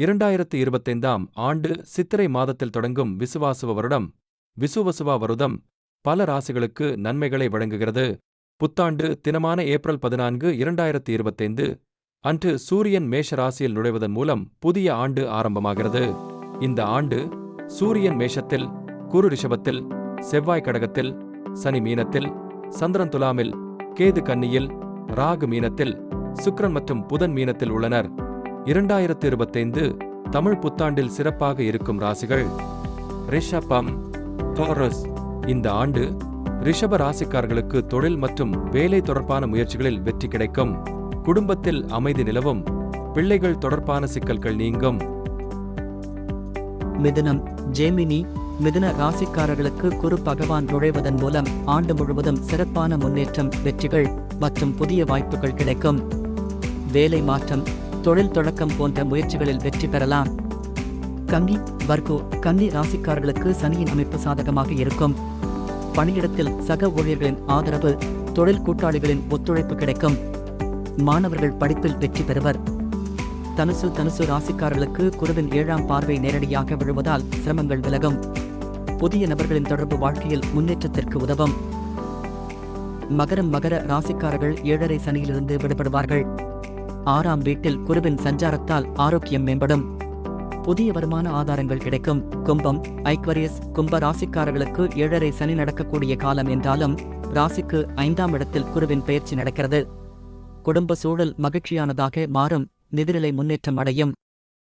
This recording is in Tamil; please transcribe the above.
2025ஆம் ஆண்டு சித்திரை மாதத்தில் தொடங்கும் விசுவாசுவ வருடம் விசுவசுவா வருடம் பல ராசிகளுக்கு நன்மைகளை வழங்குகிறது. புத்தாண்டு தினமான ஏப்ரல் 14, 2025 அன்று சூரியன் மேஷ ராசியில் நுழைவதன் மூலம் புதிய ஆண்டு ஆரம்பமாகிறது. இந்த ஆண்டு சூரியன் மேஷத்தில், குரு ரிஷபத்தில், செவ்வாய் கடகத்தில், சனி மீனத்தில், சந்திரன் துலாமில், கேது கன்னியில், ராகு மீனத்தில், சுக்கிரன் மற்றும் புதன் மீனத்தில் உள்ளனர். 2025 தமிழ் புத்தாண்டில் சிறப்பாக இருக்கும் ராசிகள். ரிஷபம், தாரஸ். இந்த ஆண்டு ரிஷப ராசிக்காரர்களுக்கு தொழில் மற்றும் வேலை தொடர்பான முயற்சிகளில் வெற்றி கிடைக்கும். குடும்பத்தில் அமைதி நிலவும். பிள்ளைகள் தொடர்பான சிக்கல்கள் நீங்கும். மிதுனம், ஜெமினி. மிதுன ராசிக்காரர்களுக்கு குரு பகவான் நுழைவதன் மூலம் ஆண்டு முழுவதும் சிறப்பான முன்னேற்றம், வெற்றிகள் மற்றும் புதிய வாய்ப்புகள் கிடைக்கும். வேலை மாற்றம், தொழில் தொடக்கம் போன்ற முயற்சிகளில் வெற்றி பெறலாம். கன்னி, வர்கோ. கன்னி ராசிக்காரர்களுக்கு சனியின் அமைப்பு சாதகமாக இருக்கும். பணியிடத்தில் சக ஊழியர்களின் ஆதரவு, தொழில் கூட்டாளிகளின் ஒத்துழைப்பு கிடைக்கும். மாணவர்கள் படிப்பில் வெற்றி பெறுவர். தனுசு ராசிக்காரர்களுக்கு குருவின் 7ஆம் பார்வை நேரடியாக விழுவதால் சிரமங்கள் விலகும். புதிய நபர்களின் தொடர்பு வாழ்க்கையில் முன்னேற்றத்திற்கு உதவும். மகர ராசிக்காரர்கள் 7.5 சனியிலிருந்து விடுபடுவார்கள். 6ஆம் வீட்டில் குருவின் சஞ்சாரத்தால் ஆரோக்கியம் மேம்படும். புதிய வருமான ஆதாரங்கள் கிடைக்கும். கும்பம், ஐக்வரியஸ். கும்ப ராசிக்காரர்களுக்கு 7.5 சனி நடக்கக்கூடிய காலம் என்றாலும் ராசிக்கு 5ஆம் இடத்தில் குருவின் பெயர்ச்சி நடக்கிறது. குடும்ப சூழல் மகிழ்ச்சியானதாக மாறும். நிதிநிலை முன்னேற்றம் அடையும்.